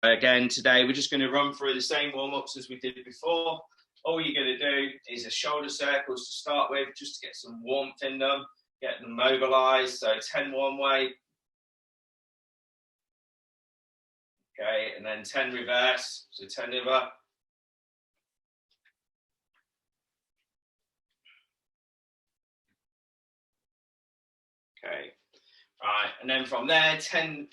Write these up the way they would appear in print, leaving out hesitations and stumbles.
Again, today we're just going to run through the same warm-ups as we did before. All you're going to do is a shoulder circles to start with, just to get some warmth in them, get them mobilized. So 10 one way. Okay, and then 10 reverse. So 10 over. Okay, right, and then from there, 10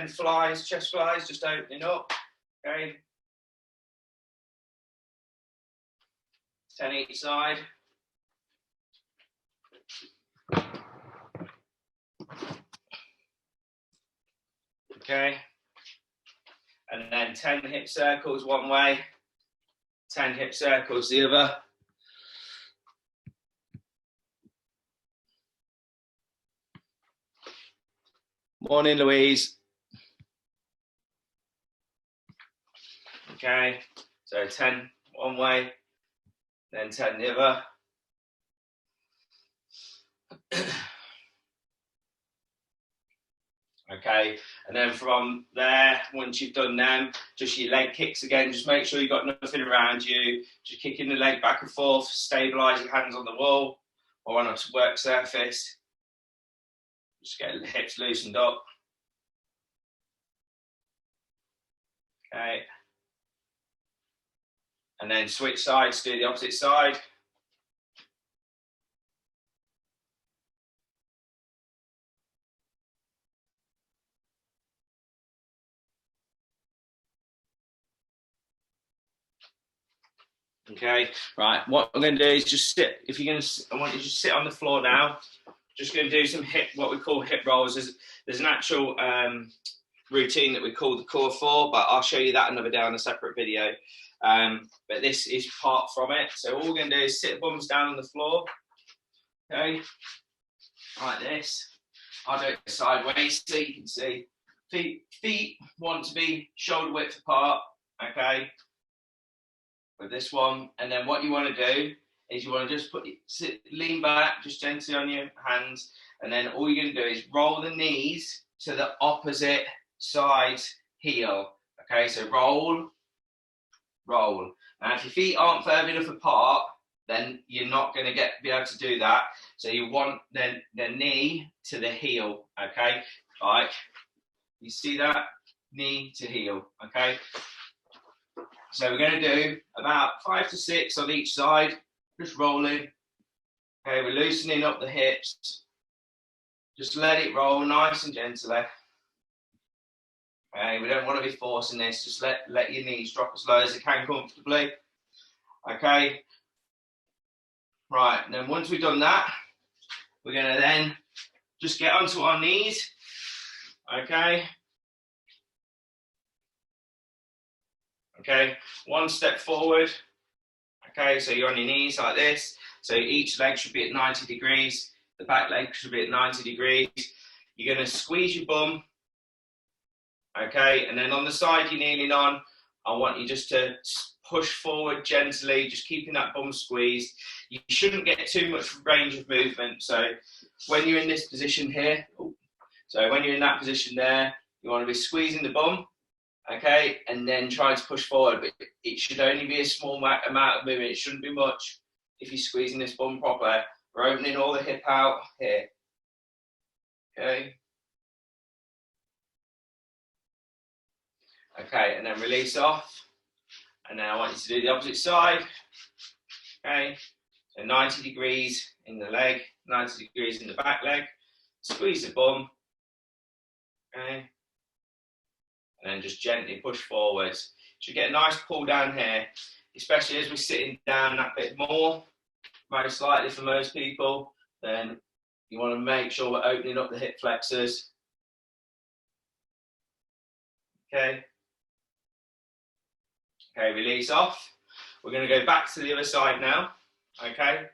flies, chest flies, just opening up. Okay. 10 each side. Okay. And then 10 hip circles one way, 10 hip circles the other. Morning, Louise. Okay, so 10 one way, then 10 the other. Okay, and then from there, once you've done them, just your leg kicks again. Just make sure you've got nothing around you. Just kicking the leg back and forth, stabilise your hands on the wall or on a work surface. Just get the hips loosened up. Okay. And then switch sides, do the opposite side. Okay, right, what I'm going to do is just sit. If you're going to, I want you to just sit on the floor now. Just going to do some hip, what we call hip rolls. There's an actual routine that we call the core 4, but I'll show you that another day on a separate video. But this is part from it. So all we're going to do is sit bums down on the floor. Okay, like this. I'll do it sideways so you can see. Feet want to be shoulder width apart. Okay. With this one, and then what you want to do is you want to just lean back just gently on your hands, and then all you're going to do is roll the knees to the opposite side heel. Okay, so roll. Now if your feet aren't further enough apart, then you're not going to be able to do that. So you want the knee to the heel. Okay, like you see that, knee to heel. Okay. So we're going to do about 5 to 6 on each side, just rolling. Okay, we're loosening up the hips. Just let it roll nice and gently. Okay, we don't want to be forcing this. Just let your knees drop as low as they can comfortably. Okay. Right, and then once we've done that, we're going to then just get onto our knees. Okay. Okay, one step forward. Okay, so you're on your knees like this. So each leg should be at 90 degrees. The back leg should be at 90 degrees. You're going to squeeze your bum. Okay, and then on the side you're kneeling on, I want you just to push forward gently, just keeping that bum squeezed. You shouldn't get too much range of movement. So when you're in this position here, so when you're in that position there, you want to be squeezing the bum. Okay, and then try to push forward, but it should only be a small amount of movement. It shouldn't be much if you're squeezing this bum properly. We're opening all the hip out here. Okay. Okay, and then release off. And then I want you to do the opposite side. Okay, so 90 degrees in the leg, 90 degrees in the back leg. Squeeze the bum. Okay. And then just gently push forwards. Should get a nice pull down here, especially as we're sitting down that bit more, most likely for most people. Then you want to make sure we're opening up the hip flexors. Okay. Okay, release off. We're going to go back to the other side now. Okay.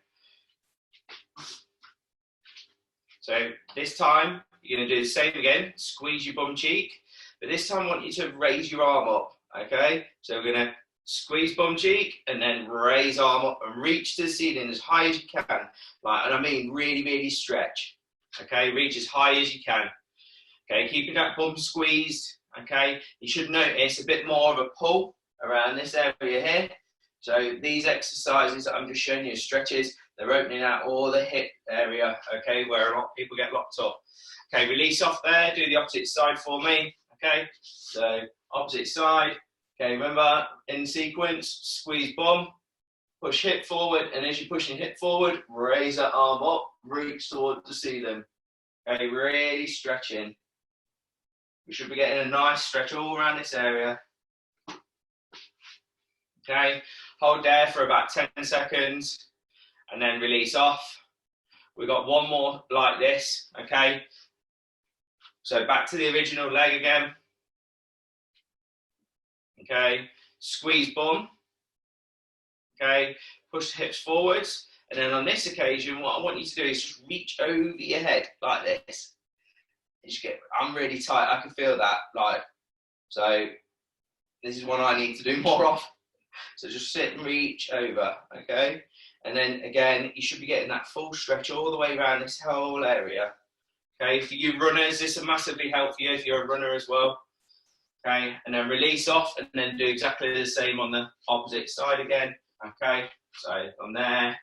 So this time you're going to do the same again. Squeeze your bum cheek. But this time I want you to raise your arm up, okay? So we're going to squeeze bum cheek and then raise arm up and reach to the ceiling as high as you can. Like, and I mean really, really stretch, okay? Reach as high as you can. Okay, keeping that bum squeezed, okay, you should notice a bit more of a pull around this area here. So these exercises that I'm just showing you, stretches, they're opening out all the hip area, okay, where a lot of people get locked up. Okay, release off there, do the opposite side for me, okay, so opposite side, okay, remember, in sequence, squeeze bum, push hip forward, and as you're pushing hip forward, raise that arm up, reach toward the ceiling, okay, really stretching. We should be getting a nice stretch all around this area. Okay, hold there for about 10 seconds and then release off. We've got one more like this, okay? So back to the original leg again. Okay, squeeze bum. Okay, push the hips forwards. And then on this occasion, what I want you to do is just reach over your head like this. I'm really tight, I can feel that, like, so this is one I need to do more of. So just sit and reach over, okay? And then again, you should be getting that full stretch all the way around this whole area. Okay, for you runners, this will massively help you if you're a runner as well. Okay, and then release off and then do exactly the same on the opposite side again. Okay, so from there,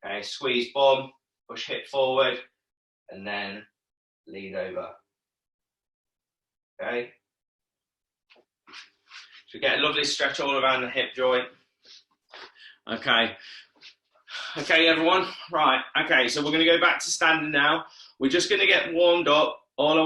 okay, squeeze bum, push hip forward, and then lean over. Okay. So get a lovely stretch all around the hip joint. Okay. Okay, everyone. Right. Okay, so we're going to go back to standing now. We're just going to get warmed up. I'm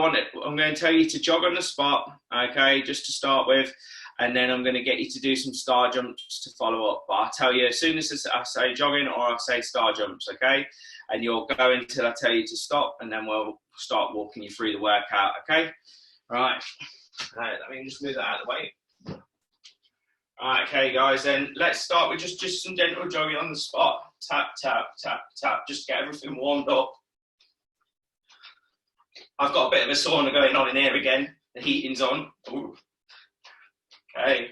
going to tell you to jog on the spot, okay, just to start with, and then I'm going to get you to do some star jumps to follow up. But I'll tell you as soon as I say jogging or I say star jumps, okay, and you'll go until I tell you to stop, and then we'll start walking you through the workout, okay? Right. Let me just move that out of the way. Alright, okay guys, then let's start with just some gentle jogging on the spot. Tap, tap, tap, tap, just get everything warmed up. I've got a bit of a sauna going on in here again. The heating's on. Ooh. Okay.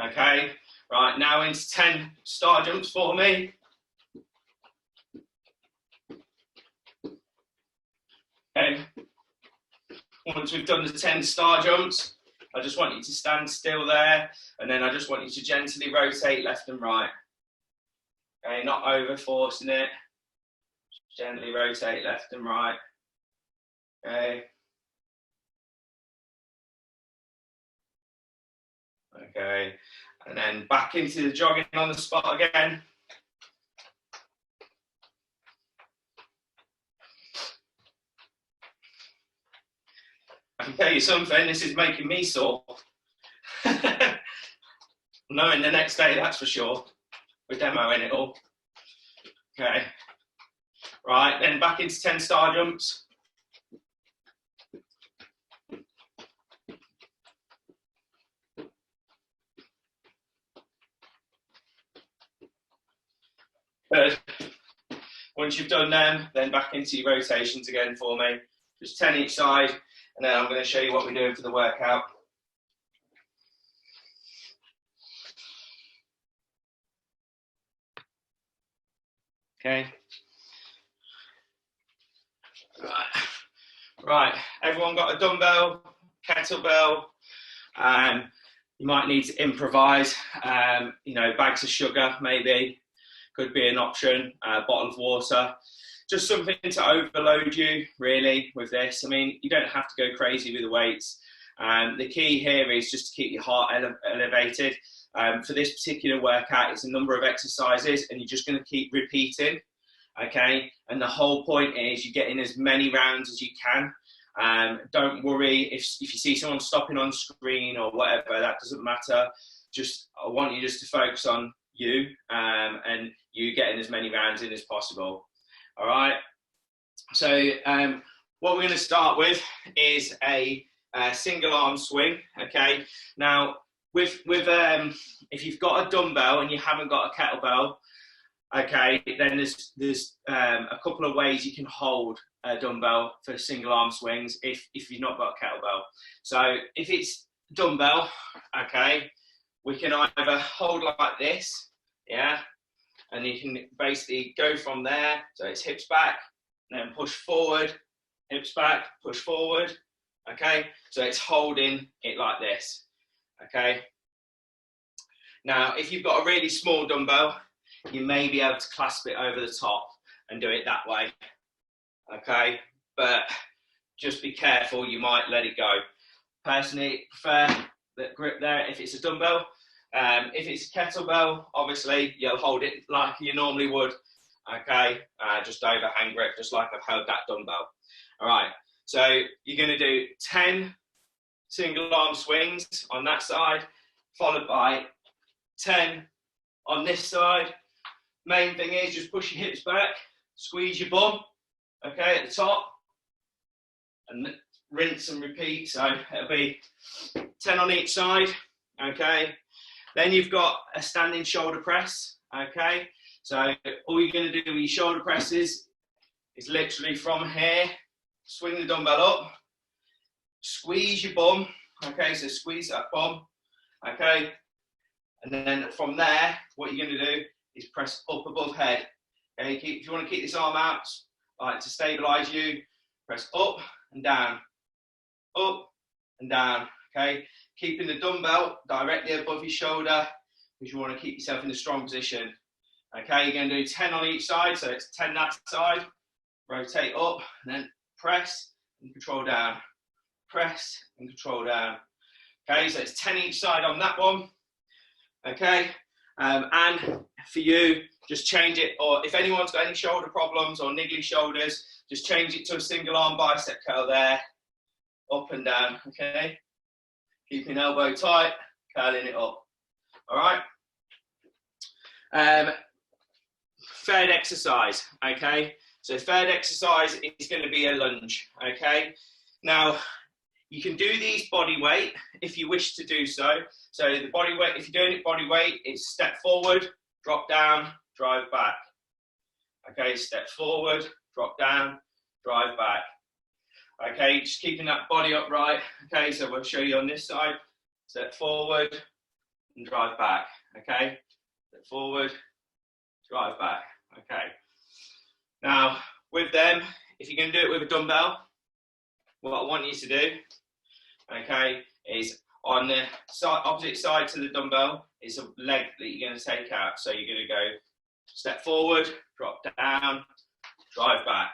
Okay, right, now into 10 star jumps for me. Okay. Once we've done the 10 star jumps, I just want you to stand still there, and then I just want you to gently rotate left and right. Okay, not over forcing it. Just gently rotate left and right. Okay. Okay, and then back into the jogging on the spot again. I can tell you something, this is making me sore. Knowing the next day, that's for sure. We're demoing it all. Okay. Right, then back into 10 star jumps. Good. Once you've done them, then back into your rotations again for me. Just 10 each side, and then I'm going to show you what we're doing for the workout. Okay. Right, everyone got a dumbbell, kettlebell, you might need to improvise, you know, bags of sugar maybe, could be an option, a bottle of water, just something to overload you really with this. I mean, you don't have to go crazy with the weights. The key here is just to keep your heart elevated. For this particular workout, it's a number of exercises and you're just going to keep repeating. Okay, and the whole point is you're getting as many rounds as you can. Don't worry if you see someone stopping on screen or whatever, that doesn't matter. I want you just to focus on you and you getting as many rounds in as possible. All right, so what we're going to start with is a single arm swing. Okay, now with if you've got a dumbbell and you haven't got a kettlebell, okay, then there's a couple of ways you can hold a dumbbell for single arm swings if you've not got a kettlebell. So if it's dumbbell, okay, we can either hold like this, yeah, and you can basically go from there, so it's hips back, and then push forward, hips back, push forward, okay? So it's holding it like this, okay? Now, if you've got a really small dumbbell, you may be able to clasp it over the top and do it that way, okay? But just be careful, you might let it go. Personally, prefer that grip there if it's a dumbbell. If it's a kettlebell, obviously, you'll hold it like you normally would, okay? Just overhand grip, just like I've held that dumbbell. All right, so you're gonna do 10 single arm swings on that side, followed by 10 on this side. Main thing is just push your hips back, squeeze your bum, okay, at the top, and rinse and repeat. So it'll be 10 on each side, okay. Then you've got a standing shoulder press, okay. So all you're going to do with your shoulder presses is literally from here, swing the dumbbell up, squeeze your bum, okay, so squeeze that bum, okay, and then from there, what you're going to do is press up above head, okay. If you want to keep this arm out, like to stabilize you, press up and down, okay, keeping the dumbbell directly above your shoulder because you want to keep yourself in a strong position, okay. You're going to do 10 on each side, so it's 10 that side, rotate up, and then press and control down, press and control down, okay, so it's 10 each side on that one, okay. And for you, just change it, or if anyone's got any shoulder problems or niggly shoulders, just change it to a single arm bicep curl there, up and down, okay, keeping elbow tight, curling it up, all right. Third exercise, okay, so third exercise is going to be a lunge, okay. Now, you can do these body weight if you wish to do so. So the body weight, if you're doing it body weight, it's step forward, drop down, drive back. Okay, step forward, drop down, drive back. Okay, just keeping that body upright. Okay, so we'll show you on this side. Step forward and drive back. Okay, step forward, drive back. Okay. Now, with them, if you're going to do it with a dumbbell, what I want you to do, okay, is on the side, opposite side to the dumbbell is a leg that you're going to take out. So you're going to go step forward, drop down, drive back.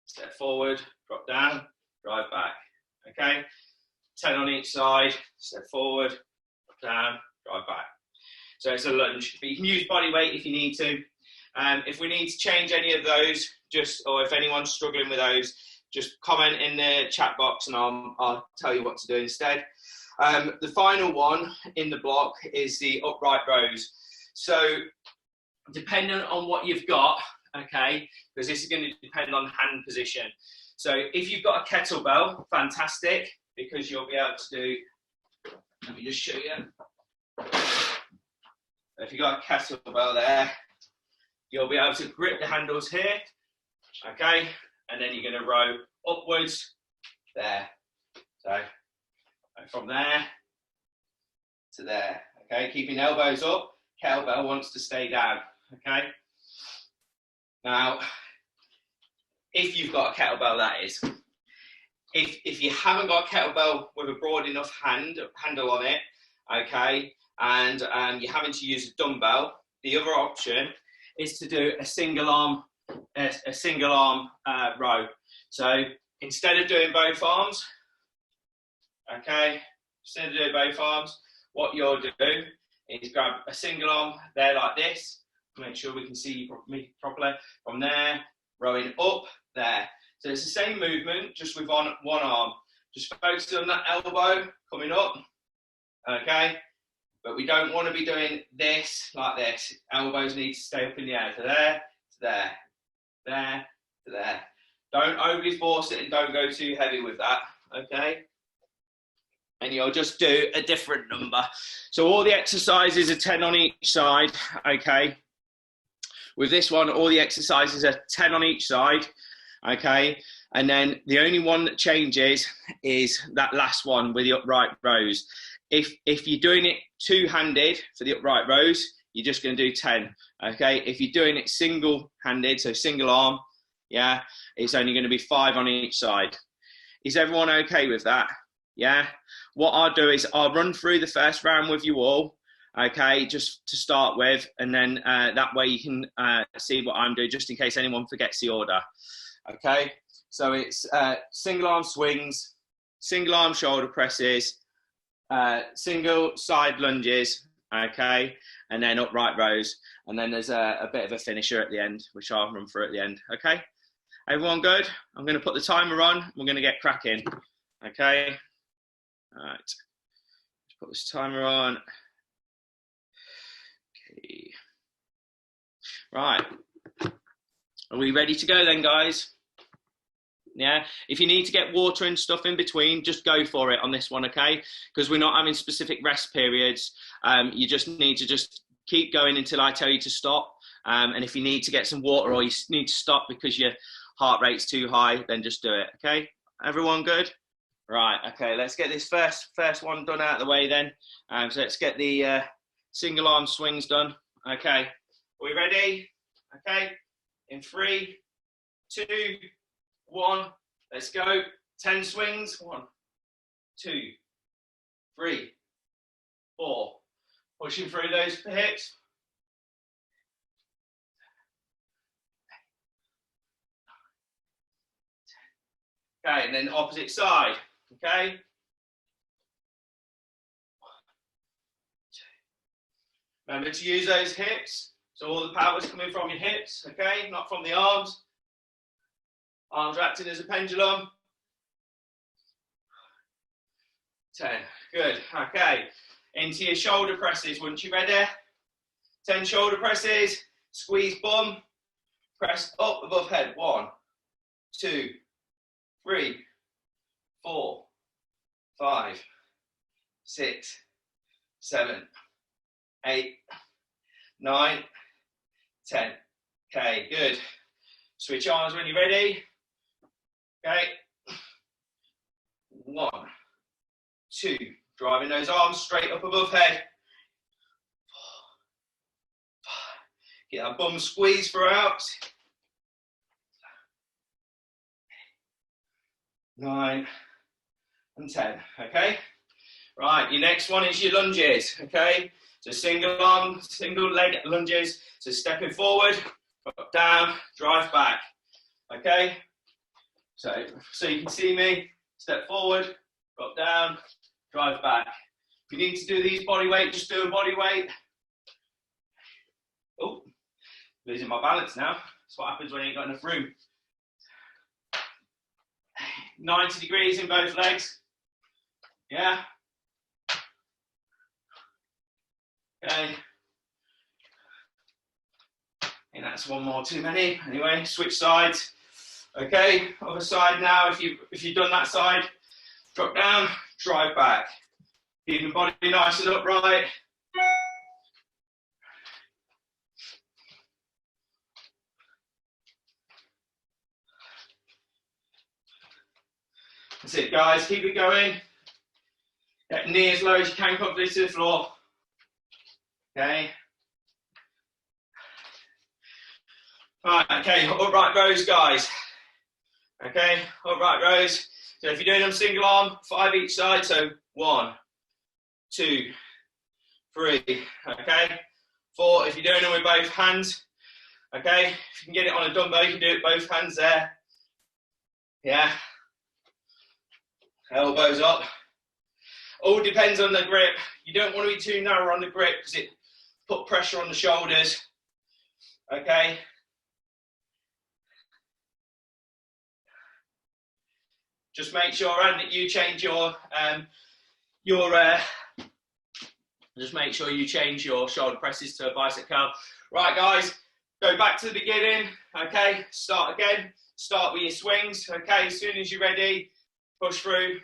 Step forward, drop down, drive back. Okay, 10 on each side, step forward, drop down, drive back. So it's a lunge, but you can use body weight if you need to. If we need to change any of those, or if anyone's struggling with those, just comment in the chat box and I'll tell you what to do instead. The final one in the block is the upright rows. So depending on what you've got, okay, because this is going to depend on hand position. So if you've got a kettlebell, fantastic, because you'll be able to do, let me just show you. If you've got a kettlebell there, you'll be able to grip the handles here, okay, and then you're going to row upwards there. So from there to there, okay, keeping elbows up, kettlebell wants to stay down, okay. Now, if you've got a kettlebell, that is. If you haven't got a kettlebell with a broad enough handle on it, okay, and you're having to use a dumbbell, the other option is to do a single arm row. So instead of doing both arms, okay, what you'll do is grab a single arm there like this. Make sure we can see you properly. From there, rowing up there. So it's the same movement, just with one arm. Just focus on that elbow coming up, okay? But we don't want to be doing this like this. Elbows need to stay up in the air. To there, to there, there, to there. Don't overly force it and don't go too heavy with that, okay? And you'll just do a different number. So all the exercises are 10 on each side, okay? With this one, all the exercises are 10 on each side, okay? And then the only one that changes is that last one with the upright rows. If you're doing it two-handed for the upright rows, you're just going to do 10, okay? If you're doing it single-handed, so single arm, Yeah, it's only going to be 5 on each side. Is everyone okay with that? Yeah. What I'll do is I'll run through the first round with you all, okay, just to start with, and then that way you can see what I'm doing, just in case anyone forgets the order. Okay, so it's single arm swings, single arm shoulder presses, single side lunges, okay, and then upright rows, and then there's a bit of a finisher at the end, which I'll run through at the end. Okay, everyone good? I'm going to put the timer on. We're going to get cracking. Okay, all right. Let's put this timer on. Okay, right. Are we ready to go then, guys? Yeah, if you need to get water and stuff in between, just go for it on this one, okay? Because we're not having specific rest periods. You just need to just keep going until I tell you to stop. And if you need to get some water or you need to stop because your heart rate's too high, then just do it, okay? Everyone good? Right, okay, let's get this first one done out of the way then. So let's get the single arm swings done. Okay, are we ready? Okay, in 3, 2, 1, let's go. 10 swings. 1, 2, 3, 4. Pushing through those hips. Okay, and then opposite side. Okay. 1, 2. Remember to use those hips. So all the power's coming from your hips, okay, not from the arms. Arms are acting as a pendulum. 10, good, okay. Into your shoulder presses once you're ready. 10 shoulder presses, squeeze bum, press up above head. 1, 2, 3, 4, 5, 6, 7, 8, 9, 10. Okay, good. Switch arms when you're ready. Okay. 1, 2. Driving those arms straight up above head. 4, 5. Get that bum squeeze throughout. 9 and 10. Okay. Right. Your next one is your lunges. Okay. So single arm, single leg lunges. So stepping forward, drop down, drive back. Okay. So you can see me. Step forward, drop down, drive back. If you need to do these body weight, just do a body weight. Oh, losing my balance now. That's what happens when you ain't got enough room. 90 degrees in both legs. Yeah. Okay. And that's one more too many. Anyway, switch sides. Okay, other side now. If you've done that side, drop down, drive back. Keeping the body nice and upright. That's it, guys. Keep it going. Get knee as low as you can, comfortably to the floor. Okay. Right, okay, upright rows, guys. Okay, upright rows. So if you're doing them single arm, 5 each side, so 1, 2, 3, okay. 4, if you're doing them with both hands, okay. If you can get it on a dumbbell, you can do it with both hands there. Yeah. Elbows up. All depends on the grip. You don't want to be too narrow on the grip because it put pressure on the shoulders. Okay. Just make sure, and that you change just make sure you change your shoulder presses to a bicep curl. Right, guys, go back to the beginning. Okay, start again. Start with your swings. Okay, as soon as you're ready, push through.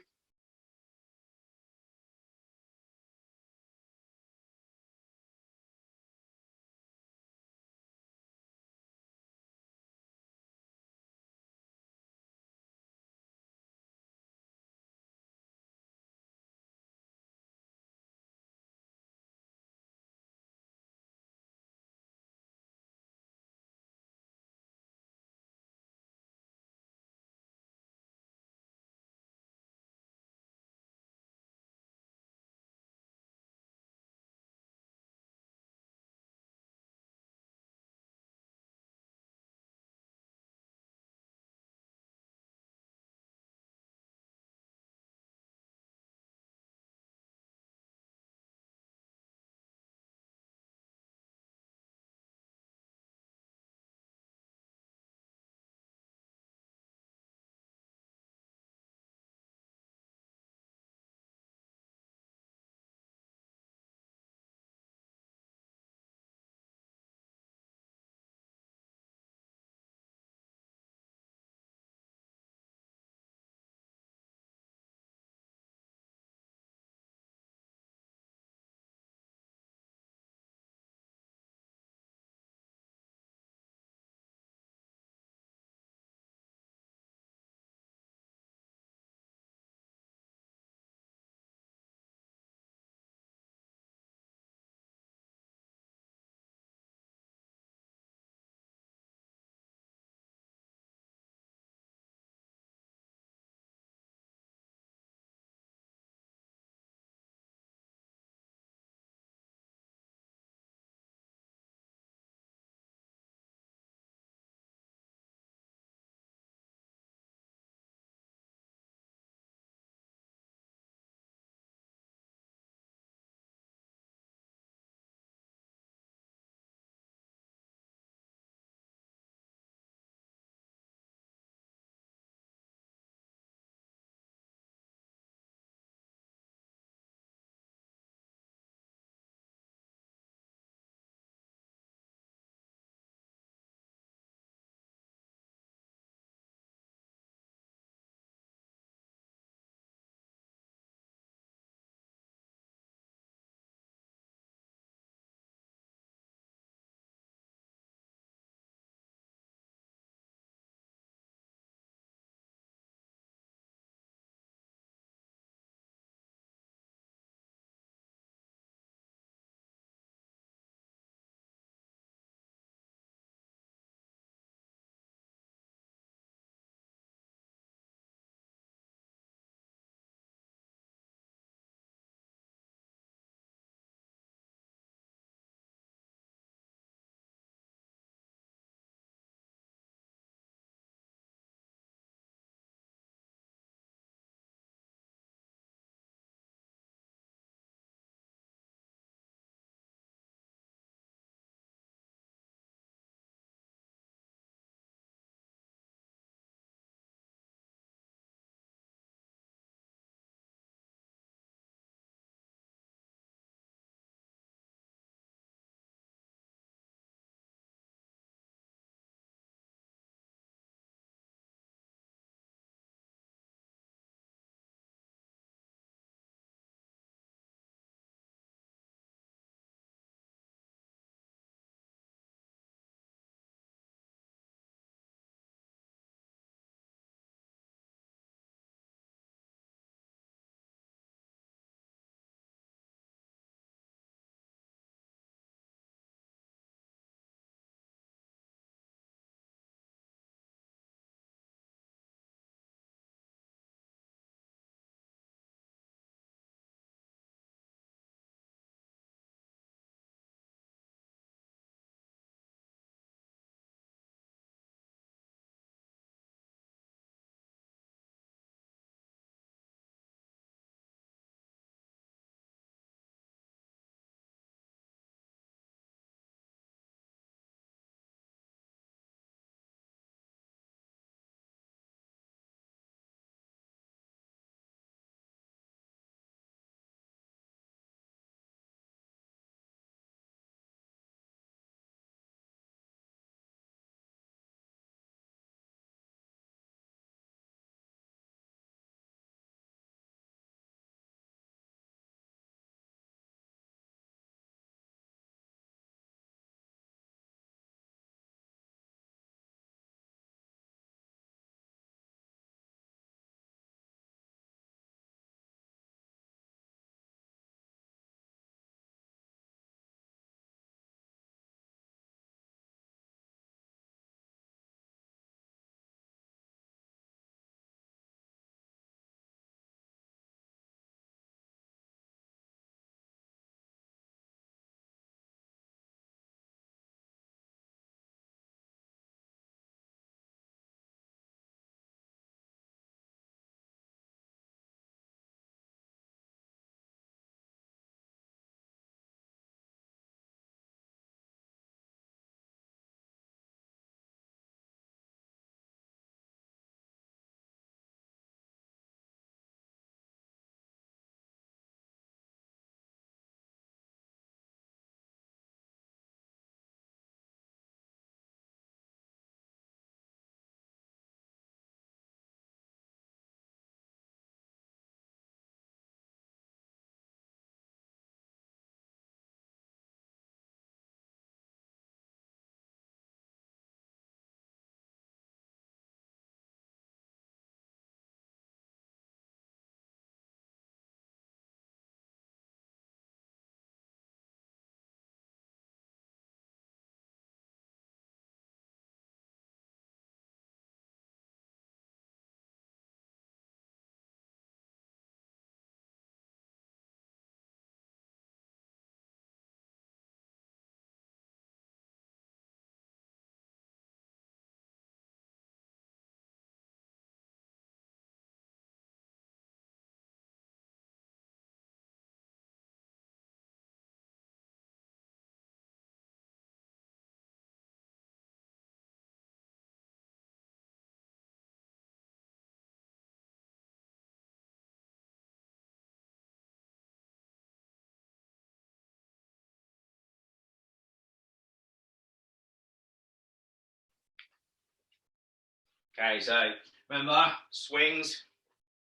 Okay, so remember, swings,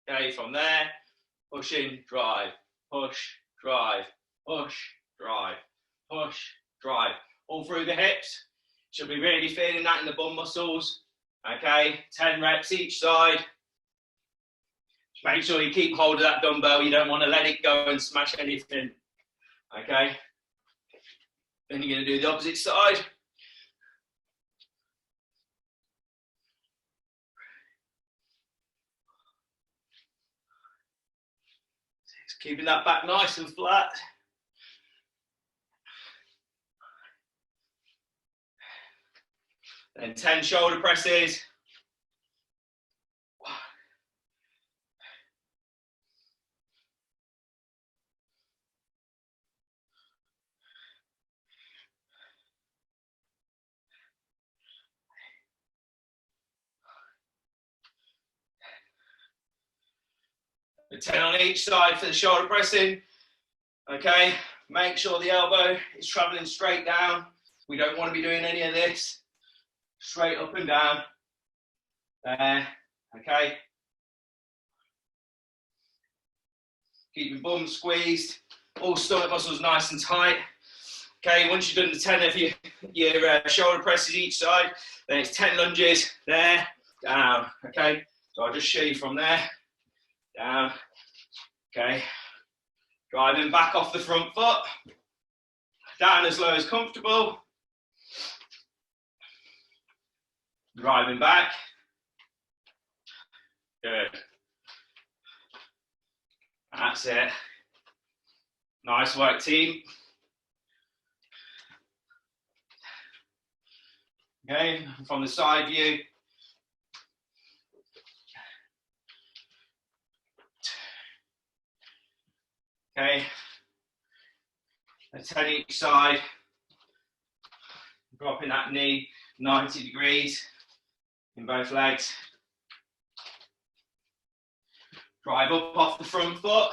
okay, from there, pushing, drive, push, drive, push, drive, push, drive, all through the hips. Should be really feeling that in the bum muscles. Okay, 10 reps each side. Just make sure you keep hold of that dumbbell. You don't want to let it go and smash anything. Okay, then you're going to do the opposite side. Just keeping that back nice and flat. Then 10 shoulder presses. The 10 on each side for the shoulder pressing. Okay, make sure the elbow is traveling straight down. We don't want to be doing any of this. Straight up and down. There, okay. Keep your bum squeezed. All stomach muscles nice and tight. Okay, once you've done the 10 of your shoulder presses each side, then it's 10 lunges, there, down, okay? So I'll just show you from there, down, okay? Driving back off the front foot, down as low as comfortable. Driving back, good. That's it. Nice work, team. Okay, from the side view. Okay, a 10 each side. Dropping that knee 90 degrees in both legs. Drive up off the front foot.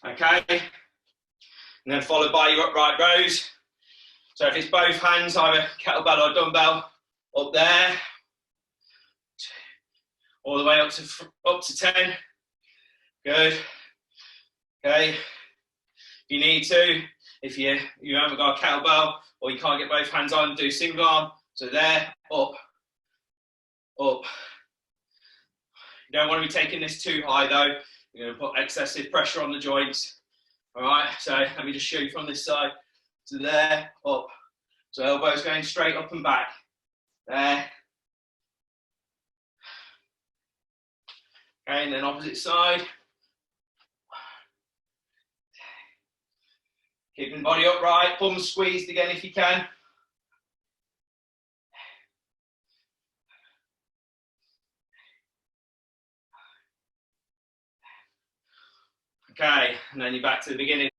Okay, and then followed by your upright rows. So if it's both hands, either kettlebell or dumbbell, up there, all the way up to 10. Good. Okay. If you need to, if you haven't got a kettlebell or you can't get both hands on, do single arm. So there, up, up. You don't want to be taking this too high though. You're going to put excessive pressure on the joints. All right, so let me just show you from this side to there, up. So elbows going straight up and back. There. Okay, and then opposite side. Keeping body upright, bum squeezed again if you can. Okay, and then you're back to the beginning.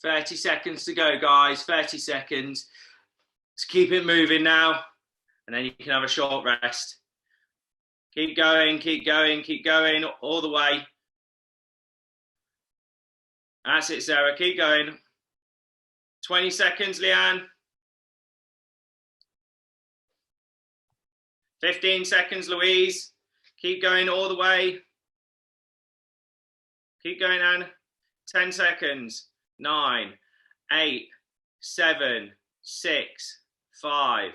30 seconds to go, guys. 30 seconds. Let's keep it moving now, and then you can have a short rest. Keep going, keep going, keep going all the way. That's it, Sarah. Keep going. 20 seconds, Leanne. 15 seconds, Louise. Keep going all the way. Keep going, Anne. 10 seconds. 9, 8, 7, 6, 5,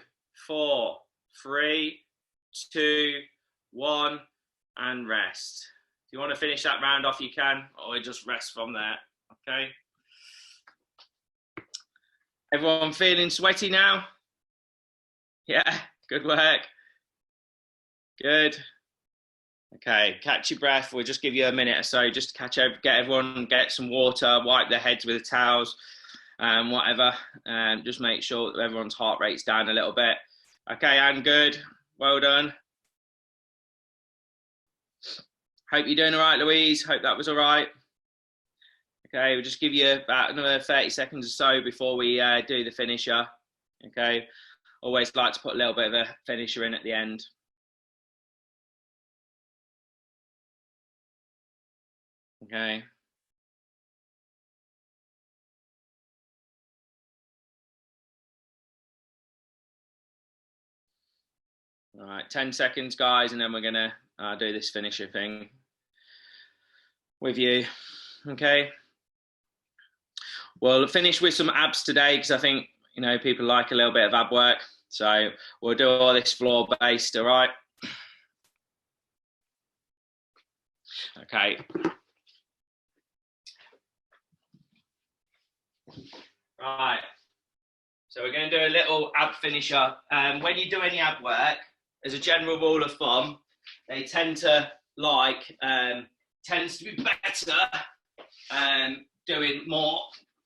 4, 3, 2, 1, and rest. If you want to finish that round off, you can, or just rest from there. Okay. Everyone feeling sweaty now? Yeah, good work. Good. Okay, catch your breath. We'll just give you a minute or so just to catch over, get everyone, get some water, wipe their heads with the towels, whatever. Just make sure that everyone's heart rate's down a little bit. Okay, Anne, good. Well done. Hope you're doing all right, Louise. Hope that was all right. Okay, we'll just give you about another 30 seconds or so before we do the finisher. Okay, always like to put a little bit of a finisher in at the end. Okay. All right, 10 seconds, guys, and then we're gonna do this finisher thing with you. Okay. We'll finish with some abs today because I think, you know, people like a little bit of ab work. So we'll do all this floor based, all right? Okay. Right. So we're going to do a little ab finisher. When you do any ab work, as a general rule of thumb, they tend to like, tends to be better doing more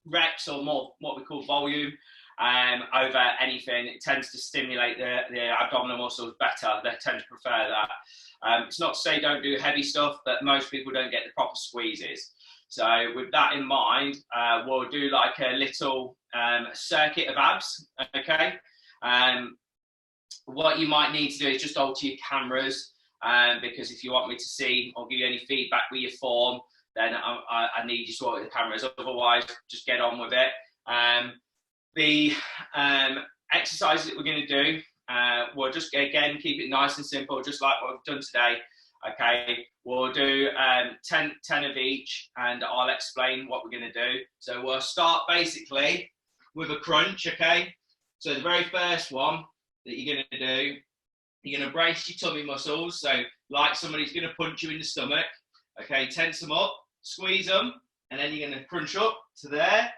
reps or more what we call volume over anything. It tends to stimulate the abdominal muscles better. They tend to prefer that. It's not to say don't do heavy stuff, but most people don't get the proper squeezes. So with that in mind, we'll do like a little circuit of abs, okay? What you might need to do is just alter your cameras, because if you want me to see or give you any feedback with your form, then I need you to alter the cameras. Otherwise, just get on with it. The exercises that we're going to do, we'll just, again, keep it nice and simple, just like what we've done today. Okay, we'll do 10 of each, and I'll explain what we're going to do. So we'll start basically with a crunch, okay? So the very first one that you're going to do, you're going to brace your tummy muscles. So like somebody's going to punch you in the stomach, okay? Tense them up, squeeze them, and then you're going to crunch up to there,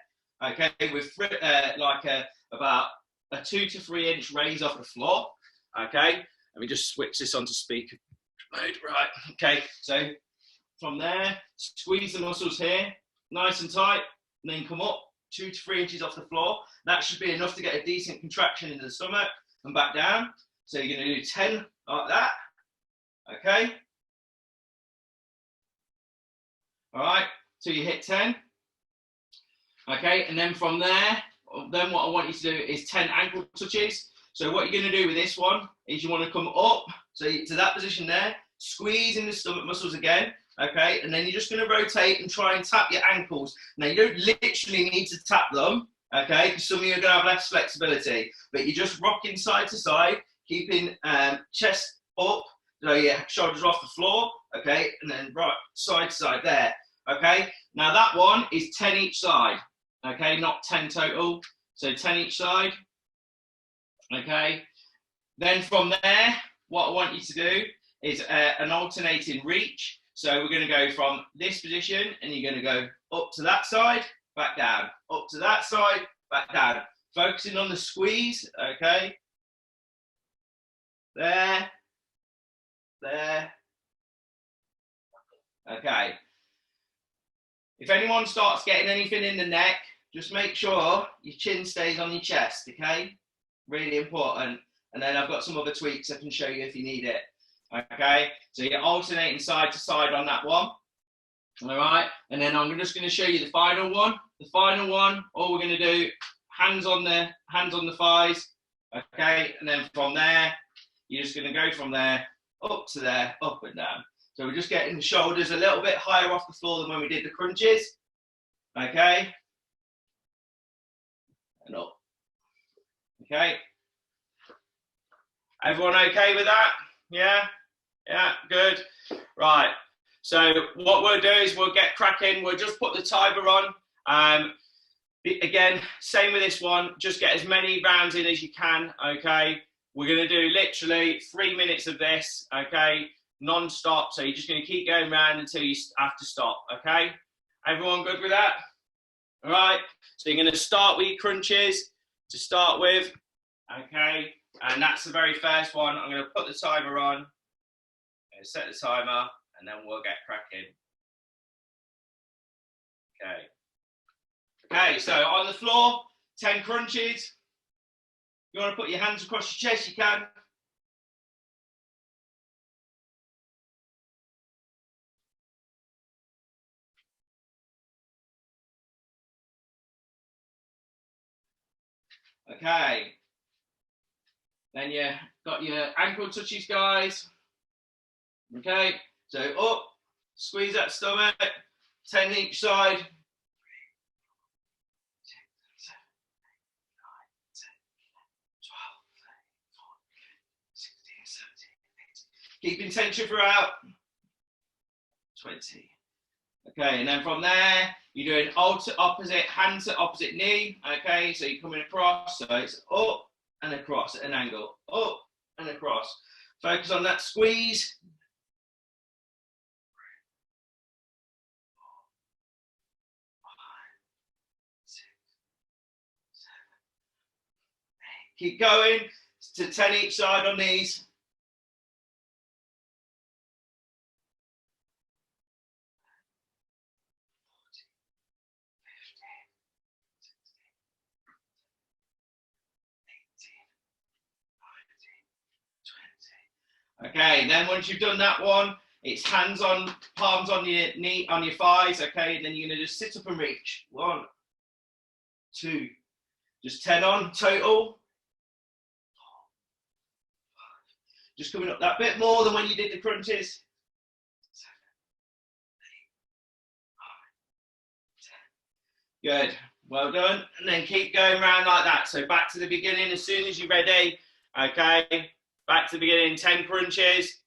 okay? With about a 2 to 3 inch raise off the floor, okay? Let me just switch this onto speaker mode, right? Okay, so from there, squeeze the muscles here, nice and tight, and then come up 2 to 3 inches off the floor. That should be enough to get a decent contraction into the stomach and back down. So you're going to do 10 like that, okay? All right, so you hit 10, okay? And then from there, then what I want you to do is 10 ankle touches. So what you're going to do with this one is you want to come up, so to that position there, squeeze in the stomach muscles again, okay? And then you're just going to rotate and try and tap your ankles. Now, you don't literally need to tap them, okay? Because some of you are going to have less flexibility, but you're just rocking side to side, keeping chest up, so your shoulders are off the floor, okay? And then right, side to side there, okay? Now, that one is 10 each side, okay? Not 10 total, so 10 each side, okay? Then from there, what I want you to do is an alternating reach. So we're going to go from this position, and you're going to go up to that side, back down, up to that side, back down. Focusing on the squeeze, okay? There, there. Okay. If anyone starts getting anything in the neck, just make sure your chin stays on your chest, okay? Really important. And then I've got some other tweaks I can show you if you need it. Okay, so you're alternating side to side on that one. All right, and then I'm just going to show you the final one. The final one, all we're going to do, hands on the thighs, okay, and then from there, you're just going to go from there up to there, up and down. So we're just getting the shoulders a little bit higher off the floor than when we did the crunches, okay, and up, okay. Everyone okay with that? Yeah, yeah, good. Right. So what we'll do is we'll get cracking. We'll just put the timer on. Again, same with this one. Just get as many rounds in as you can, okay? We're going to do literally 3 minutes of this, okay? Non-stop. So you're just going to keep going around until you have to stop, okay? Everyone good with that? All right. So you're going to start with your crunches to start with, okay? And that's the very first one. I'm going to put the timer on. I'm going to set the timer. And then we'll get cracking. Okay. Okay, so on the floor, 10 crunches. You want to put your hands across your chest, you can. Okay. Then you got your ankle touches, guys. Okay, so up, squeeze that stomach, 10 each side. 16, 17, 18. Keeping tension throughout. 20. Okay, and then from there, you're doing opposite, hands at opposite knee. Okay, so you're coming across, so it's up and across at an angle. Up and across. Focus on that squeeze. Keep going to 10 each side on these. Okay, then once you've done that one, it's hands on, palms on your knee, on your thighs, okay, and then you're gonna just sit up and reach. 1, 2, just 10 on total. Just coming up that bit more than when you did the crunches. 7, 8, 9, 10. Good, well done. And then keep going around like that. So back to the beginning as soon as you're ready, okay? Back to the beginning, 10 crunches.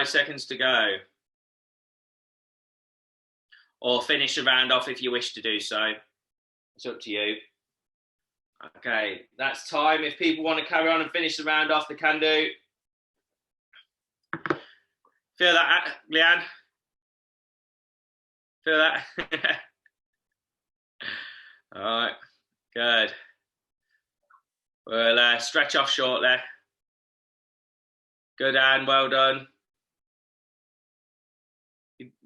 seconds to go. Or finish the round off if you wish to do so. It's up to you. Okay, that's time. If people want to carry on and finish the round off, they can do. Feel that, Leanne? Feel that? All right, good. We'll stretch off shortly. Good, Anne, well done.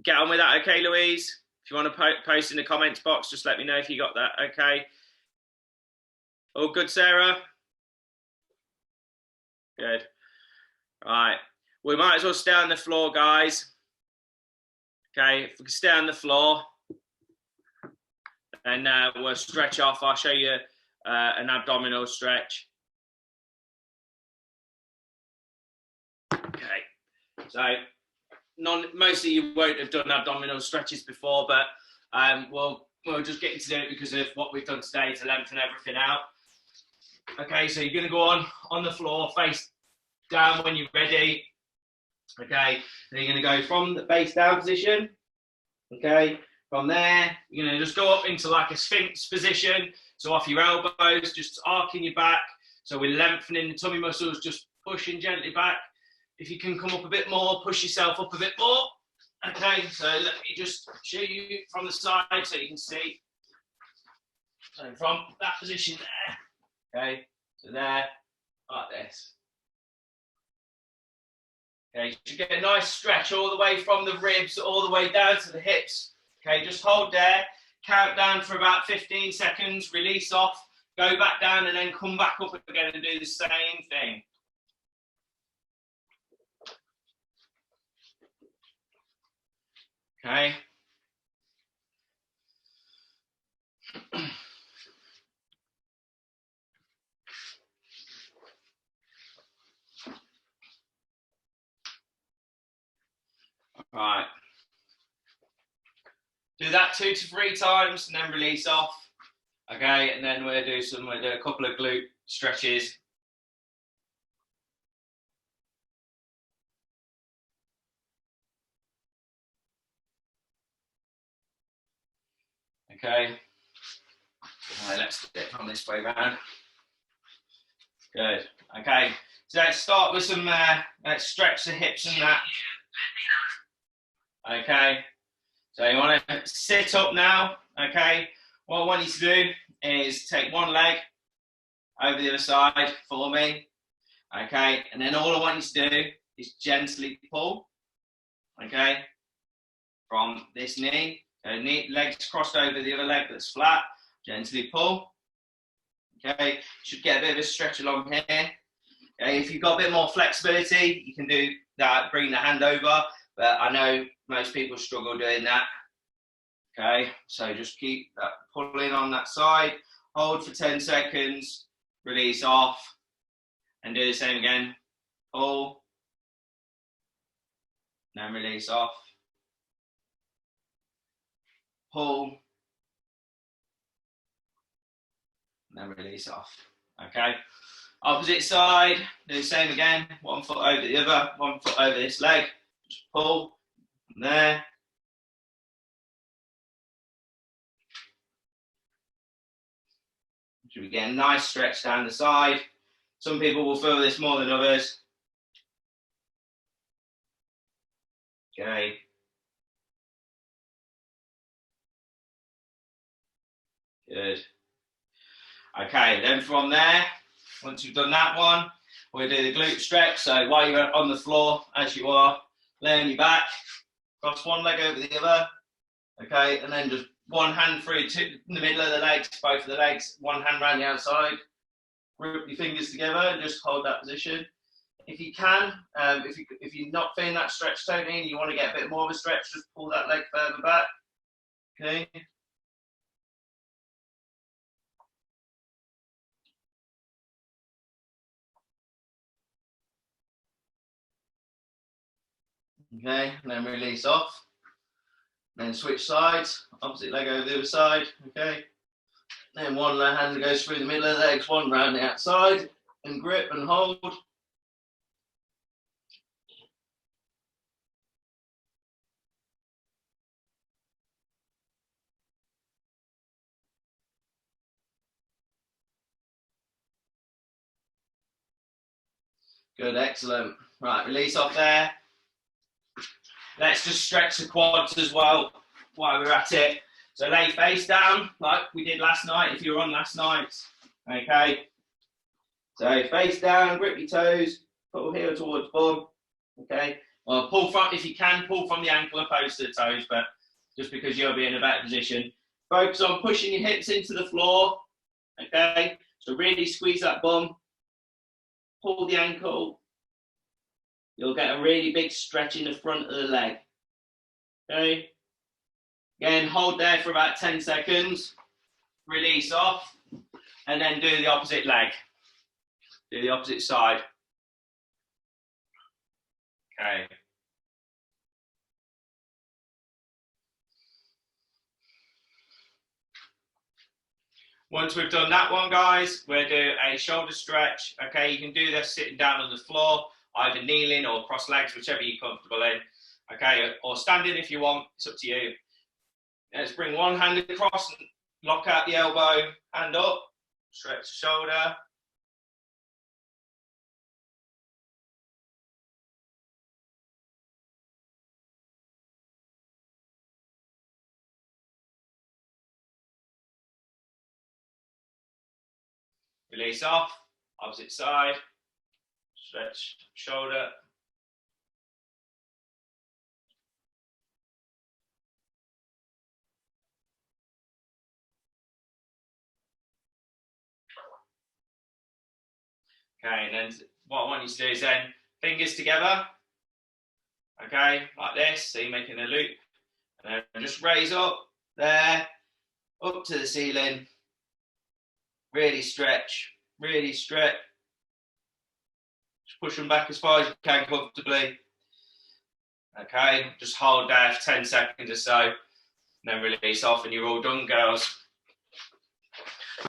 Get on with that, okay, Louise? If you want to post in the comments box, just let me know if you got that, okay? All good, Sarah? Good. All right. We might as well stay on the floor, guys. Okay, if we can stay on the floor, and we'll stretch off. I'll show you an abdominal stretch. Okay, so most of you won't have done abdominal stretches before, but we'll just get into do it because of what we've done today to lengthen everything out. Okay, so you're going to go on the floor, face down when you're ready. Okay, then you're going to go from the face down position. Okay, from there, you're going to just go up into like a sphinx position. So off your elbows, just arcing your back. So we're lengthening the tummy muscles, just pushing gently back. If you can come up a bit more, push yourself up a bit more. Okay, so let me just show you from the side so you can see. So from that position there, okay, so there, like this. Okay, you should get a nice stretch all the way from the ribs all the way down to the hips. Okay, just hold there, count down for about 15 seconds, release off, go back down and then come back up again and do the same thing. Okay. Right. Do that 2 to 3 times and then release off. Okay, and then we'll do a couple of glute stretches. Okay. Right, let's do it from this way round. Good. Okay. So let's start with some. Let's stretch the hips and that. Okay. So you want to sit up now. Okay. What I want you to do is take one leg over the other side for me. Okay. And then all I want you to do is gently pull. Okay. From this knee. So legs crossed over the other leg that's flat. Gently pull. Okay. Should get a bit of a stretch along here. Okay. If you've got a bit more flexibility, you can do that. Bring the hand over. But I know most people struggle doing that. Okay, so just keep that pulling on that side, hold for 10 seconds, release off, and do the same again. Pull, then release off. Pull, and then release off. Okay, opposite side, do the same again. One foot over the other, one foot over this leg. Just pull, from there. Should we get a nice stretch down the side? Some people will feel this more than others. Okay. Good. Okay, then from there, once you've done that one, we'll do the glute stretch. So while you're on the floor, as you are, lay on your back, cross one leg over the other. Okay, and then just one hand through in the middle of the legs, both of the legs, one hand around the outside. Group your fingers together and just hold that position. If you can, if you're not feeling that stretch, Tony, and you want to get a bit more of a stretch, just pull that leg further back. Okay. Okay, and then release off. Then switch sides, opposite leg over the other side. Okay. Then one hand goes through the middle of the legs, one round the outside, and grip and hold. Good, excellent. Right, release off there. Let's just stretch the quads as well while we're at it. So lay face down like we did last night if you were on last night. Okay. So face down, grip your toes, pull heel towards bum. Okay. Well, pull from, if you can, pull from the ankle opposed to the toes, but just because you'll be in a better position. Focus on pushing your hips into the floor. Okay. So really squeeze that bum. Pull the ankle. You'll get a really big stretch in the front of the leg. Okay. Again, hold there for about 10 seconds. Release off. And then do the opposite leg. Do the opposite side. Okay. Once we've done that one, guys, we'll do a shoulder stretch. Okay, you can do this sitting down on the floor, either kneeling or cross legs, whichever you're comfortable in. Okay, or standing if you want, it's up to you. Let's bring one hand across and lock out the elbow, hand up, stretch the shoulder. Release off, opposite side, stretch shoulder. Okay, and then what I want you to do is then fingers together, okay, like this, so you're making a loop, and then just raise up there, up to the ceiling, really stretch, just push them back as far as you can comfortably, okay, just hold there for 10 seconds or so, and then release off and you're all done, girls.